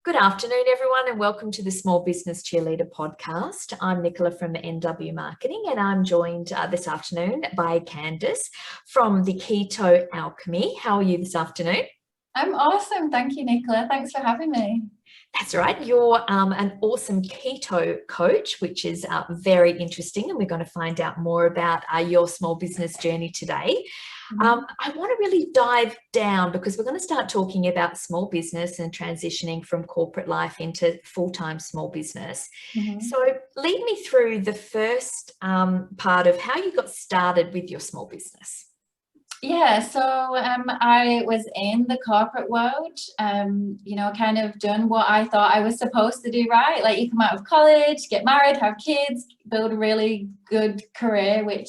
Good afternoon, everyone, and welcome to the Small Business Cheerleader podcast. I'm Nicola from NW Marketing, and I'm joined this afternoon by Candice from the Keto Alchemy. How are you this afternoon? I'm awesome. Thank you, Nicola. Thanks for having me. That's right. You're an awesome keto coach, which is very interesting, and we're going to find out more about your small business journey today. I want to really dive down because we're going to start talking about small business and transitioning from corporate life into full-time small business. So lead me through the first part of how you got started with your small business. Yeah, so I was in the corporate world, kind of done what I thought I was supposed to do, right? Like you come out of college, get married, have kids, build a really good career, which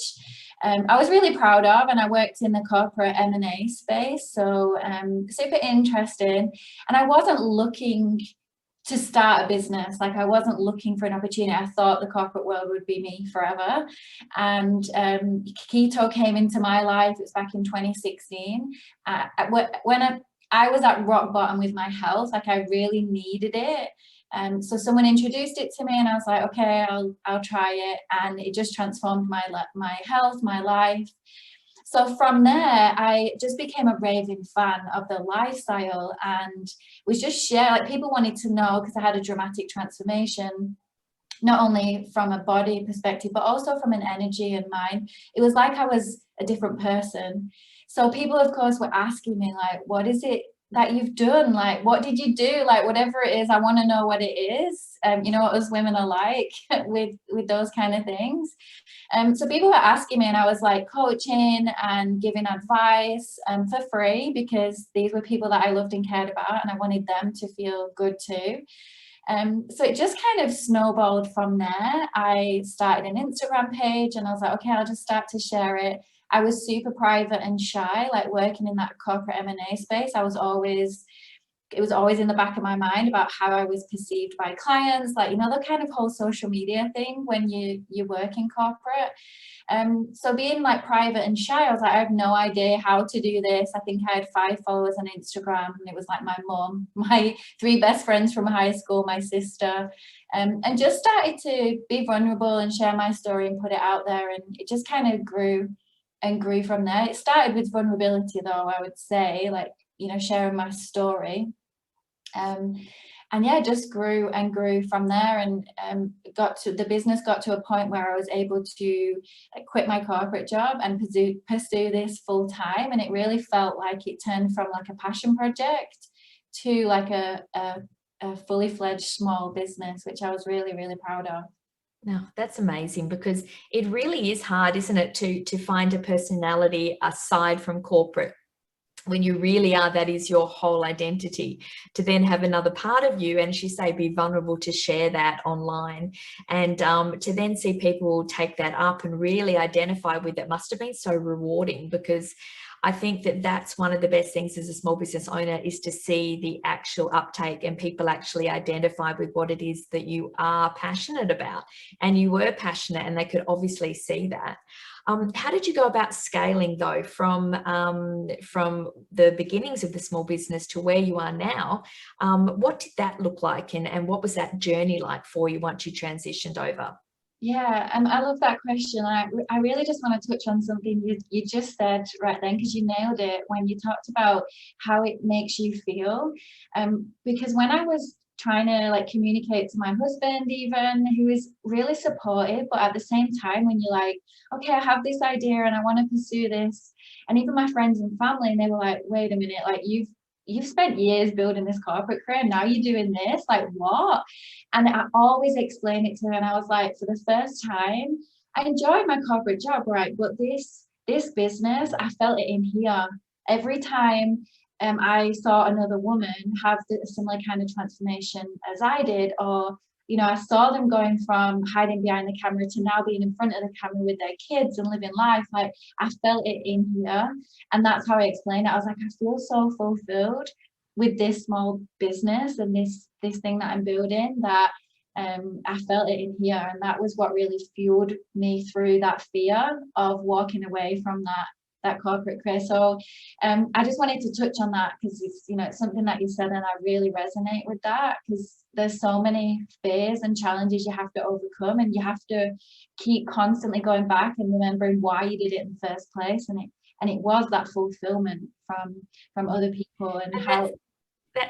I was really proud of, and I worked in the corporate M&A space, so super interesting. And I wasn't looking to start a business. Like I wasn't looking for an opportunity. I thought the corporate world would be me forever. And keto came into my life. It was back in 2016. When I was at rock bottom with my health, like I really needed it. So someone introduced it to me, and I was like, okay, I'll try it. And it just transformed my health, my life. So from there, I just became a raving fan of the lifestyle and was just like people wanted to know, because I had a dramatic transformation, not only from a body perspective, but also from an energy and mind. It was like I was a different person. So people, of course, were asking me, like, what is it that you've done? Like, what did you do? Like, whatever it is, I want to know what it is. You know what us women are like with those kind of things. So people were asking me, and I was like coaching and giving advice for free, because these were people that I loved and cared about, and I wanted them to feel good too. So it just kind of snowballed from there. I started an Instagram page, and I was like, okay, I'll just start to share it. I was super private and shy, like working in that corporate M&A space. It was always in the back of my mind about how I was perceived by clients, like, you know, the kind of whole social media thing when you work in corporate. So being like private and shy, I was like, I have no idea how to do this. I think I had 5 followers on Instagram, and it was like my mom, my 3 best friends from high school, my sister, and just started to be vulnerable and share my story and put it out there. And it just kind of grew and grew from there. It started with vulnerability, though, I would say, like, you know, sharing my story. And yeah, just grew and grew from there, and the business got to a point where I was able to quit my corporate job and pursue this full time. And it really felt like it turned from like a passion project to like a fully fledged small business, which I was really, really proud of. No, that's amazing, because it really is hard, isn't it, to find a personality aside from corporate. When you really are, that is your whole identity, to then have another part of you, and she say be vulnerable to share that online, and to then see people take that up and really identify with it must have been so rewarding, because I think that that's one of the best things as a small business owner, is to see the actual uptake and people actually identify with what it is that you are passionate about. And you were passionate, and they could obviously see that. How did you go about scaling, though, from the beginnings of the small business to where you are now? What did that look like, and what was that journey like for you once you transitioned over? Yeah, I love that question. I really just want to touch on something you just said right then, because you nailed it when you talked about how it makes you feel. Because when I was trying to like communicate to my husband, even, who is really supportive, but at the same time, when you're like, okay, I have this idea and I want to pursue this, and even my friends and family, and they were like, wait a minute, like you've spent years building this corporate career, now you're doing this, like what? And I always explain it to her, and I was like, for the first time, I enjoyed my corporate job, right? But this business, I felt it in here. Every time I saw another woman have a similar kind of transformation as I did, or you know, I saw them going from hiding behind the camera to now being in front of the camera with their kids and living life. Like I felt it in here, and that's how I explained it. I was like, I feel so fulfilled with this small business and this thing that I'm building, that I felt it in here, and that was what really fueled me through that fear of walking away from that corporate career. So I just wanted to touch on that because it's, you know, it's something that you said and I really resonate with that, because there's so many fears and challenges you have to overcome, and you have to keep constantly going back and remembering why you did it in the first place. And it was that fulfillment from other people, and how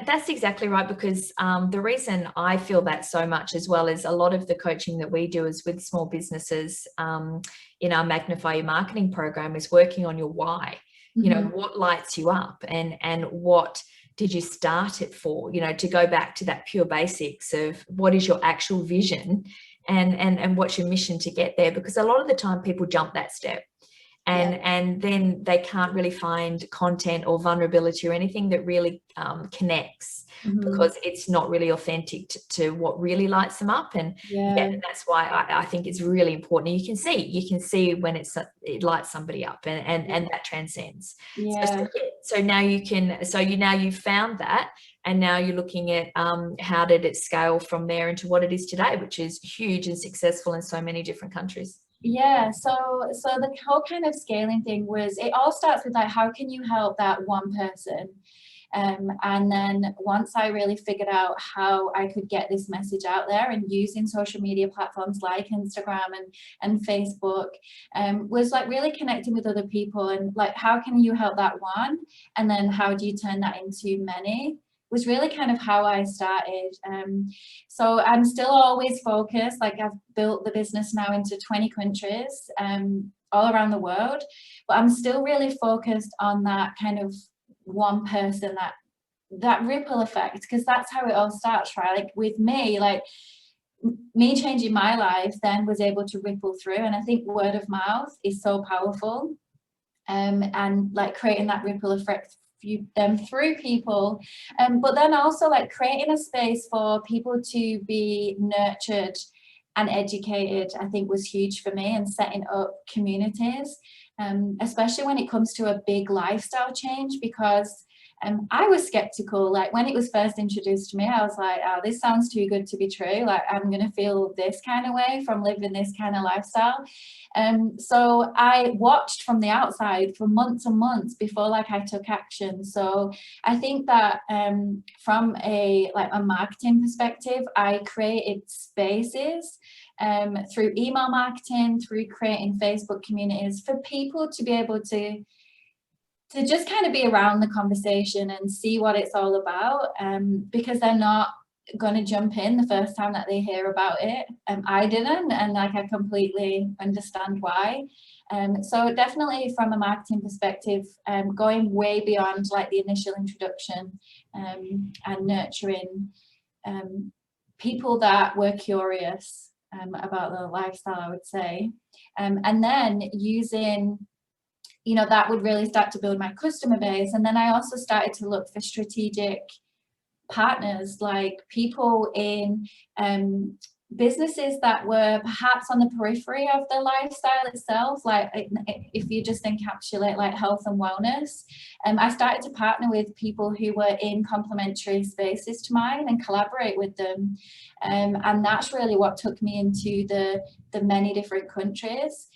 that's exactly right, because the reason I feel that so much as well is a lot of the coaching that we do is with small businesses in our Magnify Your Marketing program is working on your why. You know, what lights you up, and what did you start it for? You know, to go back to that pure basics of what is your actual vision, and what's your mission to get there, because a lot of the time people jump that step. And then they can't really find content or vulnerability or anything that really connects, because it's not really authentic to what really lights them up. And that's why I think it's really important. You can see when it lights somebody up, and that transcends. So now you've found that, and now you're looking at how did it scale from there into what it is today, which is huge and successful in so many different countries. Yeah, so the whole kind of scaling thing was, it all starts with like, how can you help that one person? And then once I really figured out how I could get this message out there, and using social media platforms like Instagram and Facebook, was like really connecting with other people, and like, how can you help that one? And then how do you turn that into many? Was really kind of how I started. So I'm still always focused, like I've built the business now into 20 countries all around the world, but I'm still really focused on that kind of one person, that ripple effect, because that's how it all starts, right? Like with me, like me changing my life then was able to ripple through, and I think word of mouth is so powerful, and like creating that ripple effect through people, but then also like creating a space for people to be nurtured and educated, I think was huge for me, and setting up communities, especially when it comes to a big lifestyle change, because I was skeptical. Like when it was first introduced to me, I was like, oh, this sounds too good to be true. Like I'm going to feel this kind of way from living this kind of lifestyle. So I watched from the outside for months and months before like I took action. So I think that from a marketing perspective, I created spaces through email marketing, through creating Facebook communities for people to be able to just kind of be around the conversation and see what it's all about, because they're not going to jump in the first time that they hear about it. I didn't, and like I completely understand why. So definitely from a marketing perspective, going way beyond like the initial introduction, and nurturing people that were curious about the lifestyle, I would say, and then using, you know, that would really start to build my customer base. And then I also started to look for strategic partners, like people in businesses that were perhaps on the periphery of the lifestyle itself, like if you just encapsulate like health and wellness. I started to partner with people who were in complementary spaces to mine and collaborate with them, and that's really what took me into the many different countries.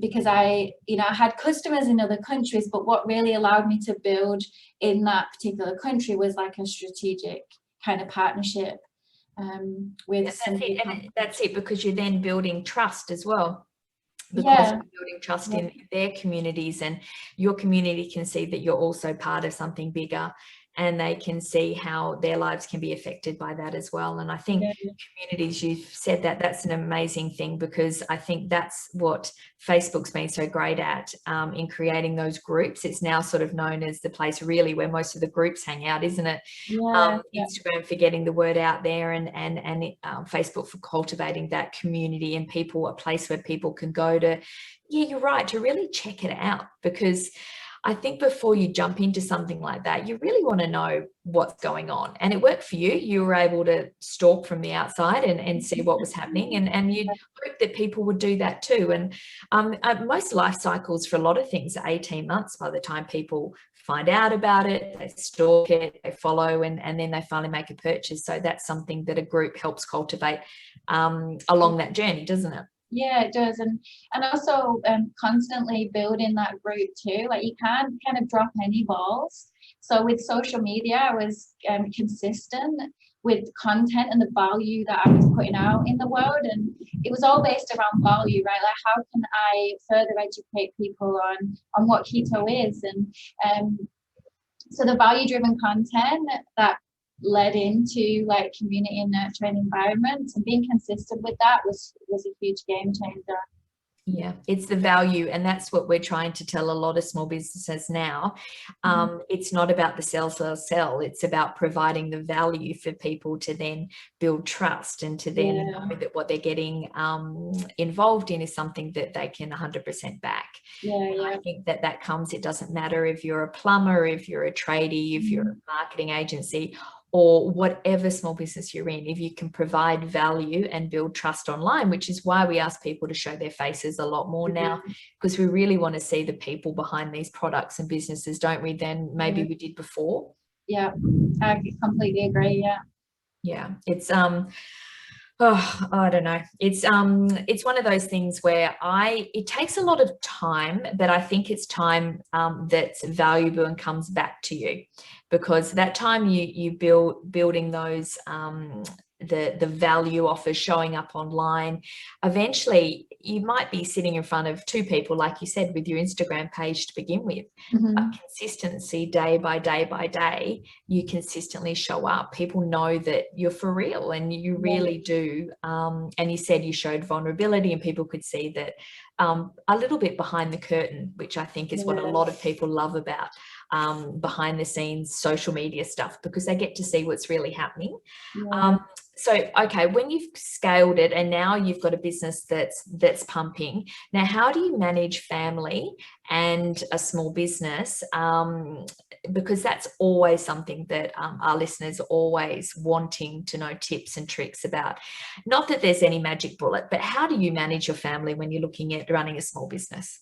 Because I had customers in other countries, but what really allowed me to build in that particular country was like a strategic kind of partnership with somebody. That's it, because you're then building trust as well. Because you're building trust in their communities, and your community can see that you're also part of something bigger, and they can see how their lives can be affected by that as well. And I think communities, you've said that's an amazing thing, because I think that's what Facebook's been so great at, in creating those groups. It's now sort of known as the place really where most of the groups hang out, isn't it? Instagram for getting the word out there, and Facebook for cultivating that community and people, a place where people can go to, you're right, to really check it out. Because I think before you jump into something like that, you really want to know what's going on. And it worked for you. You were able to stalk from the outside and see what was happening. And you'd hope that people would do that too. And most life cycles for a lot of things are 18 months by the time people find out about it, they stalk it, they follow, and then they finally make a purchase. So that's something that a group helps cultivate along that journey, doesn't it? Yeah, it does. And also constantly building that group too. Like you can't kind of drop any balls. So with social media, I was consistent with content and the value that I was putting out in the world. And it was all based around value, right? Like how can I further educate people on what keto is? And so the value driven content that led into like community and nurturing environments, and being consistent with that was a huge game changer. Yeah, it's the value, and that's what we're trying to tell a lot of small businesses now. It's not about the sell. It's about providing the value for people to then build trust and to then know that what they're getting involved in is something that they can 100% back. I think that comes, it doesn't matter if you're a plumber, if you're a tradie, if you're a marketing agency, or whatever small business you're in, if you can provide value and build trust online, which is why we ask people to show their faces a lot more now, because we really want to see the people behind these products and businesses, don't we, than maybe we did before. Yeah, I completely agree. Yeah, it's oh, I don't know. It's one of those things where it takes a lot of time, but I think it's time that's valuable and comes back to you, because that time you building those the value offers showing up online, eventually you might be sitting in front of two people, like you said, with your Instagram page to begin with. But consistency, day by day by day, you consistently show up. People know that you're for real and you really do. And you said you showed vulnerability, and people could see that a little bit behind the curtain, which I think is what a lot of people love about behind the scenes social media stuff, because they get to see what's really happening. So, okay, when you've scaled it and now you've got a business that's pumping, now how do you manage family and a small business? Because that's always something that our listeners are always wanting to know tips and tricks about. Not that there's any magic bullet, but how do you manage your family when you're looking at running a small business?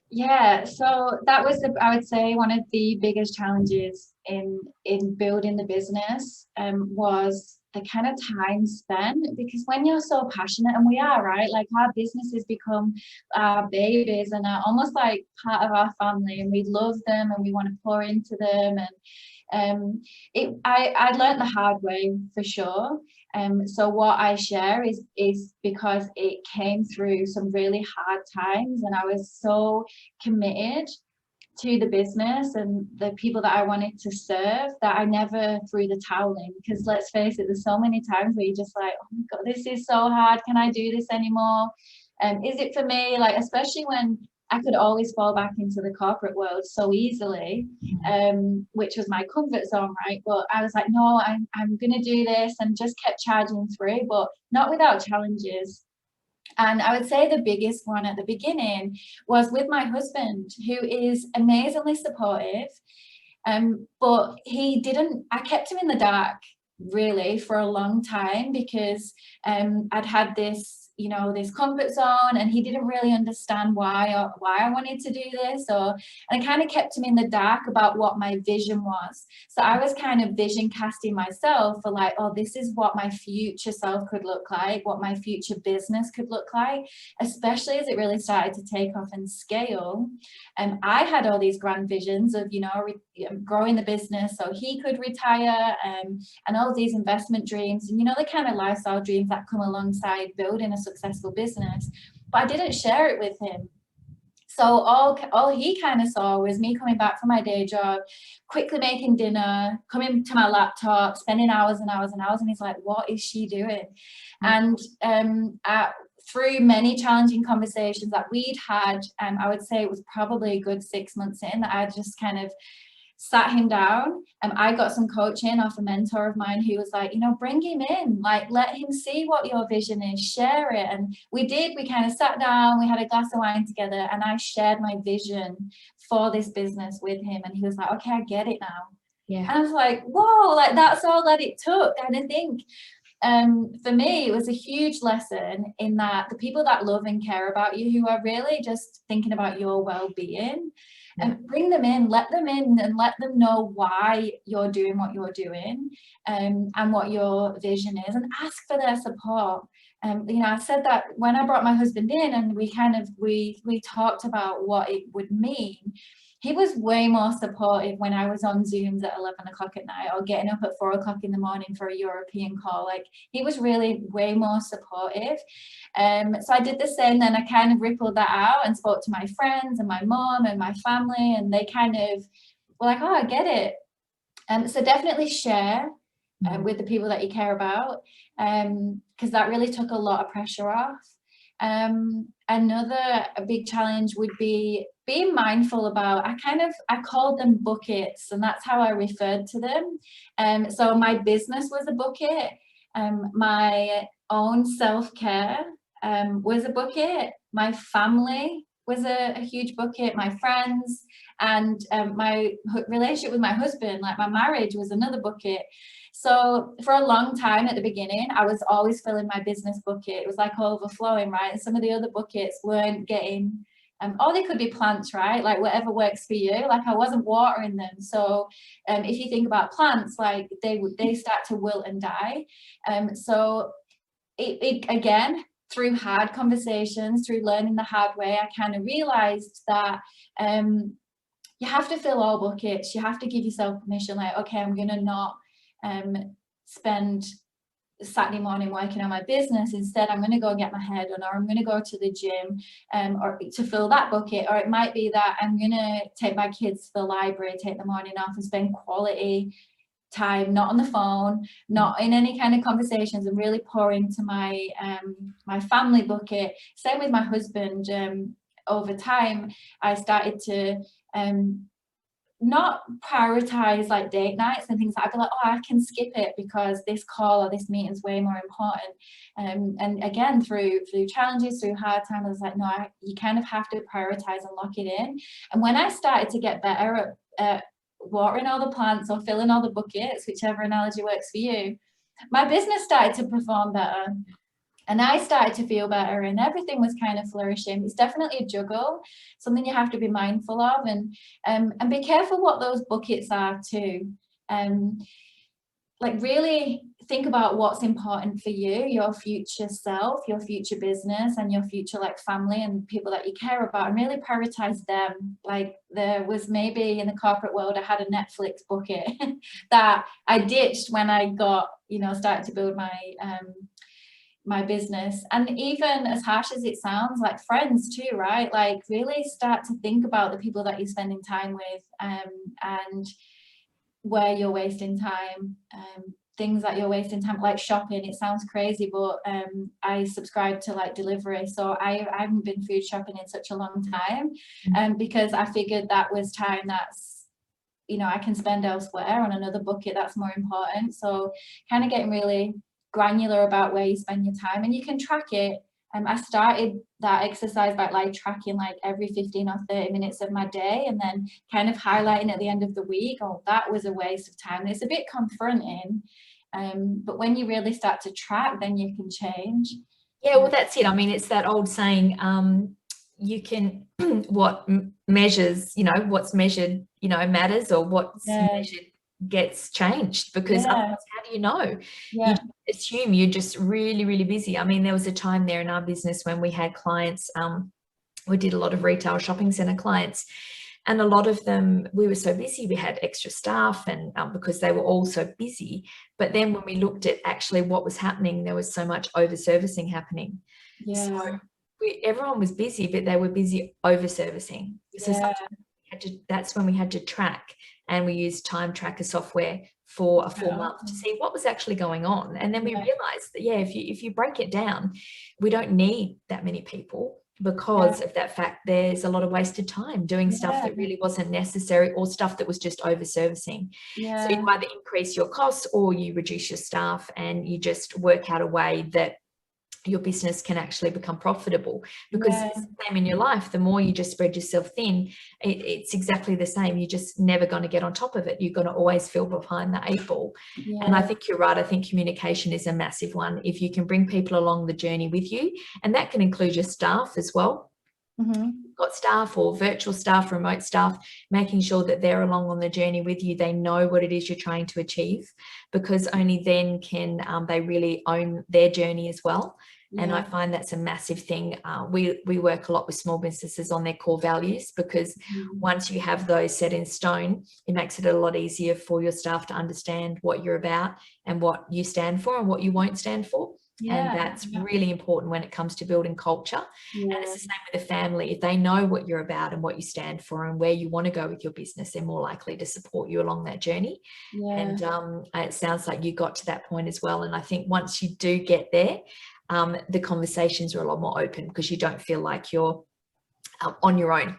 Yeah, so that was I would say one of the biggest challenges in building the business was the kind of time spent, because when you're so passionate, and we are, right, like our businesses become our babies and are almost like part of our family, and we love them and we want to pour into them. And I learned the hard way for sure. So what I share is because it came through some really hard times, and I was so committed to the business and the people that I wanted to serve that I never threw the towel in. Because let's face it, there's so many times where you're just like, oh my God, this is so hard. Can I do this anymore? Is it for me? Like, especially when I could always fall back into the corporate world so easily, which was my comfort zone, right? But I was like, no, I'm going to do this, and just kept charging through, but not without challenges. And I would say the biggest one at the beginning was with my husband, who is amazingly supportive. But I kept him in the dark really for a long time, because I'd had this comfort zone, and he didn't really understand why I wanted to do this, and I kind of kept him in the dark about what my vision was. So I was kind of vision casting myself for like, oh, this is what my future self could look like, what my future business could look like, especially as it really started to take off and scale. And I had all these grand visions of growing the business so he could retire, and all these investment dreams, and the kind of lifestyle dreams that come alongside building a successful business. But I didn't share it with him. So all he kind of saw was me coming back from my day job, quickly making dinner, coming to my laptop, spending hours and hours and hours, and he's like, what is she doing? And through many challenging conversations that we'd had, I would say it was probably a good 6 months in, that I just kind of sat him down, and I got some coaching off a mentor of mine who was like, bring him in, like, let him see what your vision is, share it. And we kind of sat down, we had a glass of wine together, and I shared my vision for this business with him, and he was like, okay, I get it now. And I was like, whoa, like that's all that it took. And I think for me, it was a huge lesson in that the people that love and care about you, who are really just thinking about your well-being, and bring them in, let them in, and let them know why you're doing what you're doing, and what your vision is, and ask for their support. you know, I said that when I brought my husband in and we talked about what it would mean, he was way more supportive when I was on Zooms at 11 o'clock at night or getting up at 4 o'clock in the morning for a European call. Like, he was really way more supportive. So I did the same. Then I kind of rippled that out and spoke to my friends and my mom and my family, and they kind of were like, oh, I get it. So definitely share with the people that you care about, because that really took a lot of pressure off. Another big challenge would be being mindful about, I called them buckets, and that's how I referred to them. So my business was a bucket, my own self-care was a bucket, my family was a huge bucket, my friends, and my relationship with my husband, like my marriage, was another bucket. So for a long time at the beginning, I was always filling my business bucket. It was like overflowing, right? And some of the other buckets weren't getting, or they could be plants, right? Like whatever works for you. Like, I wasn't watering them. So if you think about plants, like they start to wilt and die. So it again, through hard conversations, through learning the hard way, I kind of realized that you have to fill all buckets. You have to give yourself permission, like, okay, I'm going to not spend Saturday morning working on my business. Instead, I'm going to go get my hair done, or I'm going to go to the gym or to fill that bucket. Or it might be that I'm going to take my kids to the library, take the morning off and spend quality time, not on the phone, not in any kind of conversations, and really pour into my my family bucket. Same with my husband. Over time, I started to not prioritize like date nights and things. I'd be like, oh, I can skip it because this call or this meeting is way more important. And again, through challenges, through hard times, I was like, no, you kind of have to prioritize and lock it in. And when I started to get better at watering all the plants or filling all the buckets, whichever analogy works for you, my business started to perform better. And I started to feel better, and everything was kind of flourishing. It's definitely a juggle, something you have to be mindful of, and be careful what those buckets are too. Like, really think about what's important for you, your future self, your future business, and your future like family and people that you care about, and really prioritize them. Like, there was maybe in the corporate world, I had a Netflix bucket that I ditched when I got, started to build my my business. And even as harsh as it sounds, like friends too, right? Like, really start to think about the people that you're spending time with, and where you're wasting time, things that you're wasting time, like shopping. It sounds crazy, but I subscribe to like delivery, so I haven't been food shopping in such a long time, because I figured that was time that's, I can spend elsewhere on another bucket that's more important. So kind of getting really granular about where you spend your time, and you can track it. I started that exercise by like tracking like every 15 or 30 minutes of my day, and then kind of highlighting at the end of the week, oh, that was a waste of time. It's a bit confronting, but when you really start to track, then you can change. Yeah, well, that's it. I mean, it's that old saying, you can, what measures, what's measured, matters, or what's measured gets changed, because otherwise, how do you know? You assume you're just really, really busy. I mean, there was a time there in our business when we had clients, we did a lot of retail shopping center clients, and a lot of them, we were so busy, we had extra staff, and because they were all so busy. But then when we looked at actually what was happening, there was so much over servicing happening. So everyone was busy, but they were busy over servicing. So sometimes that's when we had to track, and we used time tracker software for a full month to see what was actually going on. And then we realized that, if you break it down, we don't need that many people, because of that fact. There's a lot of wasted time doing stuff that really wasn't necessary, or stuff that was just over servicing. So you either increase your costs or you reduce your staff, and you just work out a way that your business can actually become profitable. Because it's the same in your life. The more you just spread yourself thin, it's exactly the same. You're just never going to get on top of it. You're going to always feel behind the 8 ball. And I think you're right. I think communication is a massive one. If you can bring people along the journey with you, and that can include your staff as well. You've got staff, or virtual staff, remote staff, making sure that they're along on the journey with you. They know what it is you're trying to achieve, because only then can they really own their journey as well. And I find that's a massive thing. We work a lot with small businesses on their core values, because once you have those set in stone, it makes it a lot easier for your staff to understand what you're about and what you stand for and what you won't stand for. And that's really important when it comes to building culture. And it's the same with the family. If they know what you're about and what you stand for and where you want to go with your business, they're more likely to support you along that journey. And it sounds like you got to that point as well. And I think once you do get there, the conversations are a lot more open, because you don't feel like you're on your own.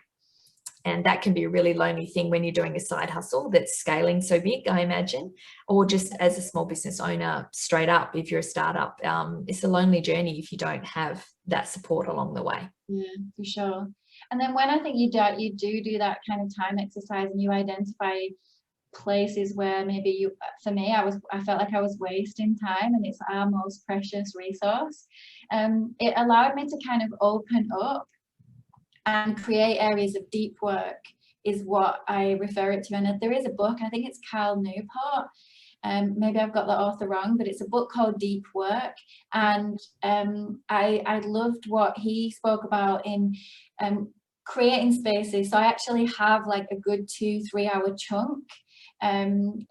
And that can be a really lonely thing when you're doing a side hustle that's scaling so big, I imagine, or just as a small business owner, straight up, if you're a startup, it's a lonely journey if you don't have that support along the way. Yeah, for sure. And then when I think you do that kind of time exercise, and you identify places where maybe for me, I felt like I was wasting time, and it's our most precious resource. It allowed me to kind of open up and create areas of deep work, is what I refer it to. And there is a book, I think it's Cal Newport, maybe I've got the author wrong, but it's a book called Deep Work. And I loved what he spoke about in creating spaces. So I actually have like a good 2-3 hour chunk,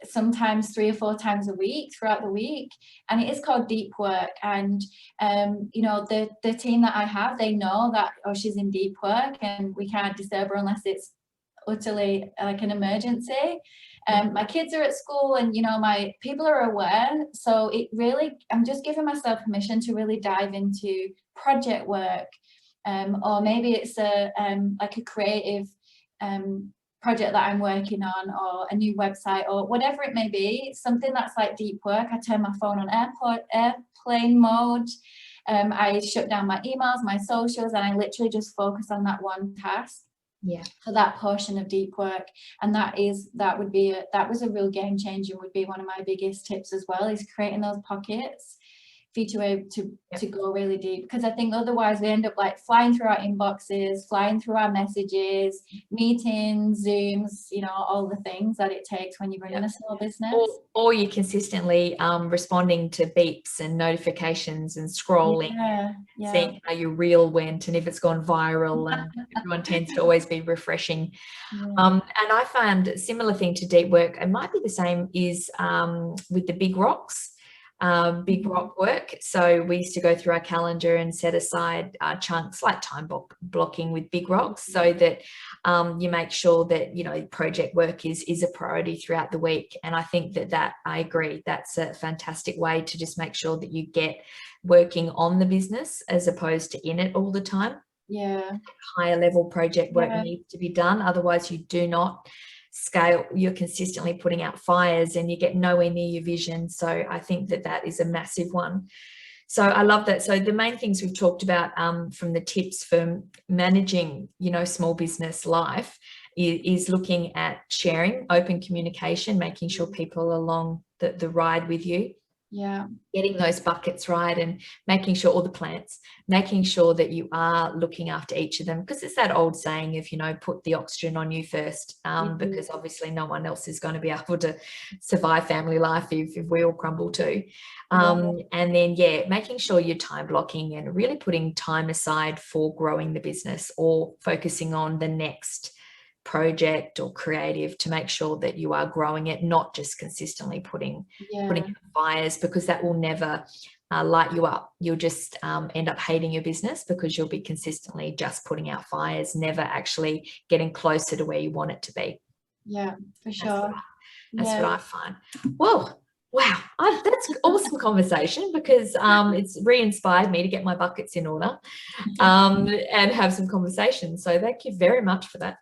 sometimes 3 or 4 times a week throughout the week, and it is called deep work. And you know, the team that I have, they know that, oh, she's in deep work and we can't disturb her unless it's utterly like an emergency. My kids are at school, and you know, my people are aware, so it really, I'm just giving myself permission to really dive into project work, or maybe it's a like a creative project that I'm working on, or a new website, or whatever it may be, something that's like deep work. I turn my phone on airplane mode. I shut down my emails, my socials, and I literally just focus on that one task. For that portion of deep work. And that was a real game changer, would be one of my biggest tips as well, is creating those pockets for you to be able to go really deep. Because I think otherwise we end up like flying through our inboxes, flying through our messages, meetings, Zooms, you know, all the things that it takes when you're running a small business. Or you're consistently responding to beeps and notifications and scrolling, seeing how your reel went and if it's gone viral, and everyone tends to always be refreshing. And I found a similar thing to deep work. It might be the same is with the big rocks. Big rock work. So we used to go through our calendar and set aside chunks, like time blocking with big rocks, so that you make sure that, you know, project work is a priority throughout the week. And I think that I agree, that's a fantastic way to just make sure that you get working on the business as opposed to in it all the time. Higher level project work needs to be done, otherwise you do not scale. You're consistently putting out fires and you get nowhere near your vision. So I think that is a massive one. So I love that. So the main things we've talked about from the tips for managing, you know, small business life is looking at sharing, open communication, making sure people are along the ride with you. Getting those buckets right, and making sure all the plants, making sure that you are looking after each of them, because it's that old saying of, you know, put the oxygen on you first, because obviously no one else is going to be able to survive family life if we all crumble too. And then making sure you're time blocking and really putting time aside for growing the business or focusing on the next project or creative, to make sure that you are growing it, not just consistently putting fires, because that will never light you up. You'll just end up hating your business, because you'll be consistently just putting out fires, never actually getting closer to where you want it to be. For sure. That's what I find. Whoa. Wow, that's awesome conversation, because it's re-inspired me to get my buckets in order and have some conversations. So thank you very much for that.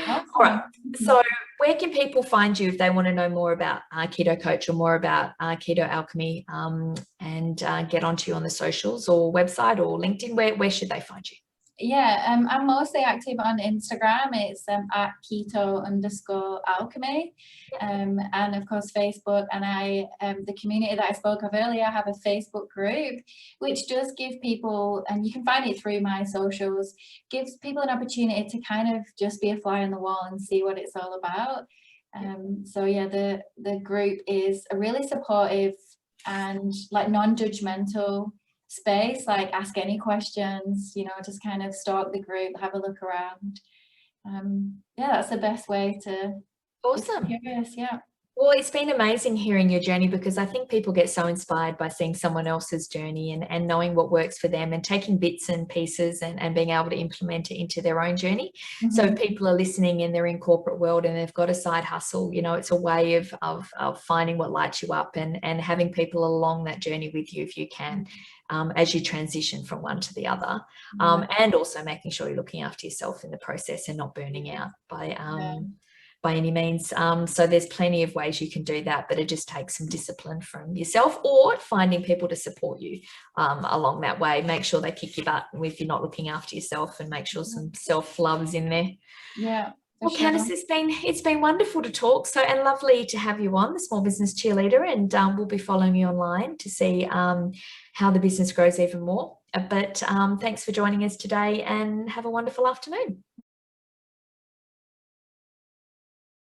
Awesome. All right. So where can people find you if they want to know more about Keto Coach or more about Keto Alchemy, and get onto you on the socials or website or LinkedIn? Where should they find you? I'm mostly active on Instagram. It's at keto_alchemy, and of course Facebook. And the community that I spoke of earlier, I have a Facebook group which does give people, and you can find it through my socials, gives people an opportunity to kind of just be a fly on the wall and see what it's all about. So the group is a really supportive and like non-judgmental space, like ask any questions, you know, just kind of stalk the group, have a look around. Yeah, that's the best way to Awesome. be curious. Yeah. Well, it's been amazing hearing your journey, because I think people get so inspired by seeing someone else's journey and knowing what works for them and taking bits and pieces and being able to implement it into their own journey. So if people are listening and they're in corporate world and they've got a side hustle, you know, it's a way of finding what lights you up and having people along that journey with you if you can, as you transition from one to the other. And also making sure you're looking after yourself in the process and not burning out by any means. So there's plenty of ways you can do that, but it just takes some discipline from yourself or finding people to support you along that way. Make sure they kick your butt if you're not looking after yourself, and make sure some self-love is in there. Yeah. Well, Candice, it's been wonderful to talk, and lovely to have you on, the Small Business Cheerleader, and we'll be following you online to see how the business grows even more. But thanks for joining us today, and have a wonderful afternoon.